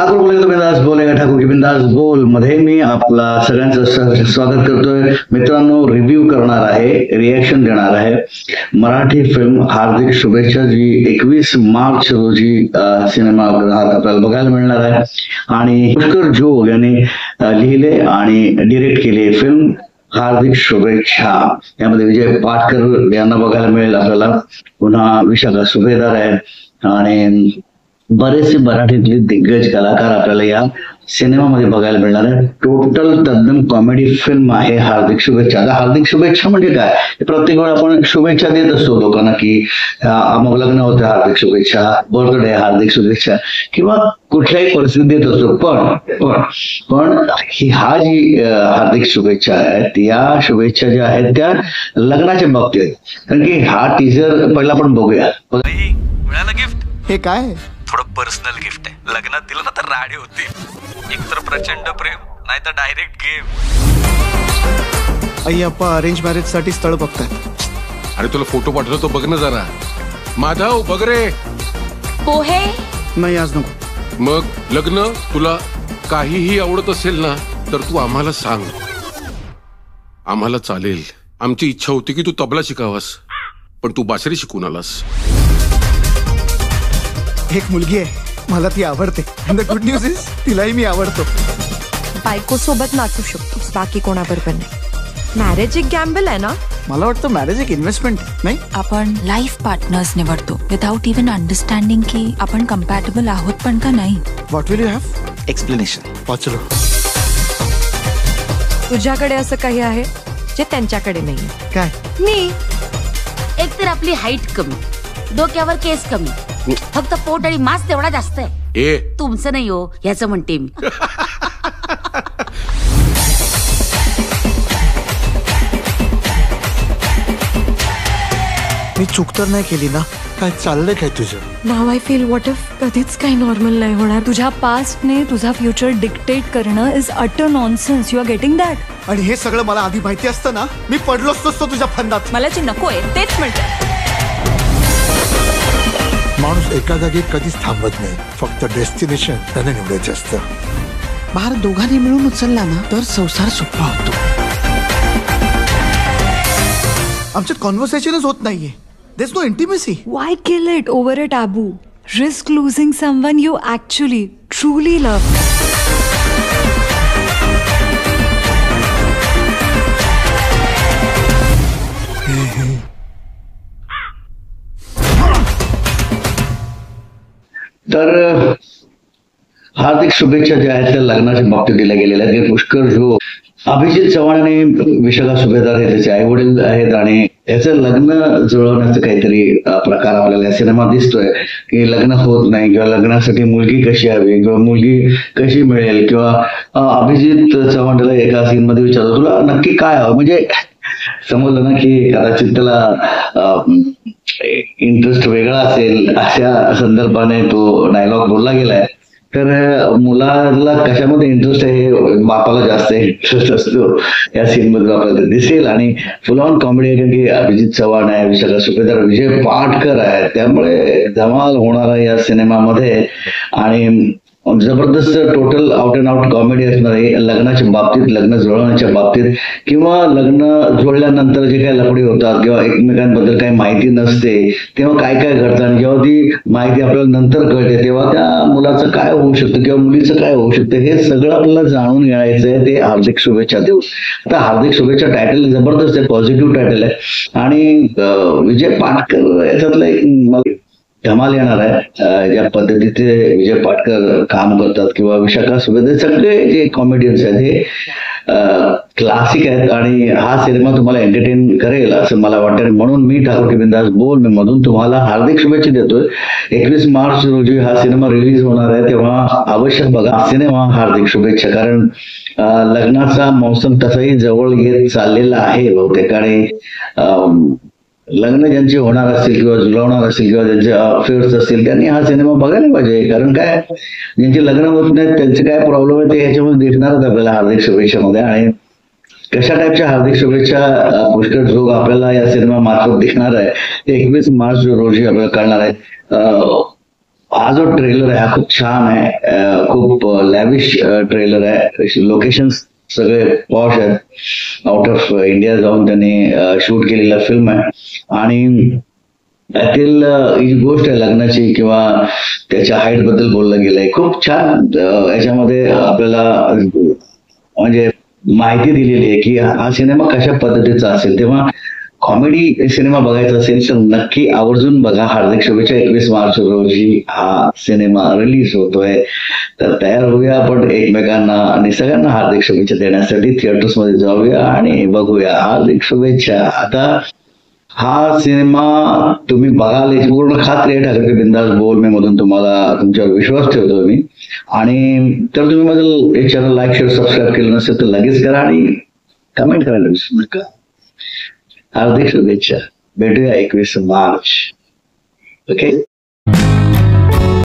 ठाकूर बोलेगा तो बिंदास बोलेगा, ठाकूर की बिंदास बोल मध्ये मी आपला सगळ्यांचं स्वागत करतोय. मित्रांनो, रिव्ह्यू करणार आहे, रिॲक्शन देणार आहे मराठी फिल्म हार्दिक शुभेच्छा, जी 21 मार्च रोजी सिनेमागृहात आपल्याला बघायला मिळणार आहे. आणि पुष्कर जोग यांनी लिहिले आणि डिरेक्ट केली फिल्म हार्दिक शुभेच्छा. यामध्ये विजय पाटकर यांना बघायला मिळेल आपल्याला, पुन्हा विशाखा सुभेदार आहे आणि बरेचसे मराठीतले दिग्गज कलाकार आपल्याला या सिनेमामध्ये बघायला मिळणार आहे. टोटल तद्दन कॉमेडी फिल्म आहे हार्दिक शुभेच्छा. आता हार्दिक शुभेच्छा म्हणजे काय, प्रत्येक वेळा आपण शुभेच्छा देत असतो लोकांना की अमुक लग्न होतं हार्दिक शुभेच्छा, बर्थडे हार्दिक शुभेच्छा, किंवा कुठल्याही परिस्थितीत देत असतो. पण हा जी हार्दिक शुभेच्छा आहेत, या शुभेच्छा ज्या आहेत त्या लग्नाच्या बाबतीत आहेत. कारण की हा टीजर पहिला आपण बघूया. मिळालं गिफ्ट. हे काय? थोडं पर्सनल गिफ्ट आहे. लग्नात दिलं ना तर राडे होते. एकतर प्रचंड प्रेम, नाही तर डायरेक्ट गेम. आई अप्पा अरेंज मॅरेज साठी स्थळ बघतायत. अरे तुला फोटो पाठवतो तो बघ ना जरा. माधव बघ रे. पोहे नाही आज नको. मग लग्न तुला काहीही आवडत असेल ना तर तू आम्हाला सांग, आम्हाला चालेल. आमची इच्छा होती की तू तबला शिकावास, पण तू बासरी शिकून आलास. एक मुलगी आहे, मला ती आवडते. द गुड न्यूज इज तिलाही मी आवडतो. बायको सोबत नाचू शकतोस, बाकी कोणाबरोबर नाही. मॅरेज एक गॅम्बल आहे ना. मला वाटतं मॅरेज एक इन्व्हेस्टमेंट नाही. आपण लाईफ पार्टनर्स निवडतो विदाउट इवन अंडरस्टँडिंग की आपण कम्पॅटेबल आहोत पण का नाही. What will you have? Explanation. वाचलो. तुझ्याकडे असं काही आहे जे त्यांच्याकडे नाही. काय? मी एक तर आपली हाईट कमी, डोक्यावर केस कमी, फक्त पोट आणि मांस तेवढा जास्त आहे. ए तुमचं नाही हो, ह्याचं म्हणते मी. मी चूक तर नाही केली ना? काय चाललंय काय तुझं? नाव आय फील व्हॉट इफ कधीच काही नॉर्मल नाही होणार. तुझ्या पास्टने तुझा फ्युचर डिक्टेट करणं is utter nonsense. You are getting that. आणि हे सगळं मला आधी माहिती असतं ना, मी पडलोच नसतो तुझ्या फंदात. मला जे नकोय तेच म्हणते. माणूस एका जागी कधीच थांबत नाही, फक्त डेस्टिनेशन त्याने निवडायचं असतं. भार दोघांनी मिळून उचलला ना तर संसार सोपा होतो. आमच्यात कॉन्व्हर्सेशनच होत नाहीये. There's no intimacy. Why kill it over a taboo? Risk losing someone you actually, truly love. तर हार्दिक शुभेच्छा ज्या आहेत त्या लग्नाच्या बाबतीत दिल्या गेलेल्या आहेत. पुष्कर जो अभिजित चव्हाण आणि विशाखा सुभेदार हे त्याचे आई वडील आहेत आणि याचं लग्न जुळवण्याचं काहीतरी प्रकार आपल्याला या सिनेमात दिसतोय की लग्न होत नाही, किंवा लग्नासाठी मुलगी कशी हवी, किंवा मुलगी कशी मिळेल, किंवा अभिजित चव्हाणला एका सीन मध्ये विचारतो तुला नक्की काय हवं. म्हणजे समजलं ना की कदाचित त्याला इंटरेस्ट वेगळा असेल, अशा संदर्भाने तो डायलॉग बोलला गेलाय. तर मुलाला कशामध्ये इंटरेस्ट आहे हे बापाला जास्त इंटरेस्ट असतो या सीन मध्ये आपल्याला दिसेल. आणि फुल ऑन कॉमेडी आहे, कारण की अभिजित चव्हाण आहे, विशाखा सुभेदार, विजय पाटकर आहे, त्यामुळे धमाल होणार आहे या सिनेमामध्ये. आणि जबरदस्त total out and out comedy असणार आहे लग्नाच्या बाबतीत, लग्न जुळवण्याच्या बाबतीत, किंवा लग्न जुळल्यानंतर जे काही लफडी होतात किंवा एकमेकांबद्दल काही माहिती नसते तेव्हा काय काय घडतं, आणि जेव्हा ती माहिती आपल्याला नंतर कळते तेव्हा त्या मुलाचं काय होऊ शकतं किंवा मुलीचं काय होऊ शकतं हे सगळं आपल्याला जाणून घ्यायचं आहे. ते हार्दिक शुभेच्छा देऊ. आता हार्दिक शुभेच्छा टायटल जबरदस्त आहे, पॉझिटिव्ह टायटल आहे. आणि विजय पाटकर याच्यातलं एक धमाल येणार आहे. ज्या पद्धतीचे विजय पाटकर काम करतात किंवा विशाखा सुभेदार, सगळे जे कॉमेडियन्स आहेत हे क्लासिक आहेत. आणि हा सिनेमा तुम्हाला एंटरटेन करेल असं मला वाटतं. आणि म्हणून मी ठाकूर की बिंदास बोल मी मधून तुम्हाला हार्दिक शुभेच्छा देतोय. 21 मार्च रोजी हा सिनेमा रिलीज होणार आहे, तेव्हा अवश्य बघा सिनेमा हार्दिक शुभेच्छा. कारण लग्नाचा मौसम तसाही जवळ येत चाललेला आहे बहुतेक. आणि लग्न ज्यांचे होणार असतील किंवा जुळवणार असतील किंवा ज्यांचे अफेअर्स असतील त्यांनी हा सिनेमा बघायला पाहिजे. कारण काय, ज्यांचे लग्न होत नाहीत त्यांचे काय प्रॉब्लेम आहे ते ह्याच्यामध्ये दिसणारच आपल्याला हार्दिक शुभेच्छामध्ये. आणि कशा टाईपच्या हार्दिक शुभेच्छा पुष्कर जोग आपल्याला या सिनेमा मार्फत दिसणार आहे 21 मार्च रोजी आपल्याला कळणार आहे. हा जो ट्रेलर आहे हा खूप छान आहे, खूप लॅविश ट्रेलर आहे. लोकेशन सगळे पॉश आहेत. आउट ऑफ इंडिया जाऊन त्यांनी शूट केलेला फिल्म आहे आणि त्यातील ही गोष्ट आहे लग्नाची किंवा त्याच्या हाईट बद्दल बोललं गेलंय. खूप छान याच्यामध्ये आपल्याला म्हणजे माहिती दिलेली आहे की हा सिनेमा कशा पद्धतीचा असेल. तेव्हा कॉमेडी सिनेमा बघायचा असेल तर नक्की आवर्जून बघा. हार्दिक शुभेच्छा. 21 मार्च रोजी हा सिनेमा रिलीज होतोय. तर तयार होऊया आपण एकमेकांना आणि सगळ्यांना हार्दिक शुभेच्छा देण्यासाठी थिएटर्स मध्ये जाऊया आणि बघूया. हार्दिक शुभेच्छा. आता हा सिनेमा तुम्ही बघाल याची पूर्ण खात्री आहे. ठाकरे बिंदास बोल मी मधून तुम्हाला तुमच्यावर विश्वास ठेवतो मी. आणि तर तुम्ही माझं एक चॅनल लाईक शेअर सबस्क्राईब केलं नसेल तर लगेच करा आणि कमेंट करायला विसरू नका. हार्दिक शुभेच्छा. भेटूया 21 मार्च. ओके.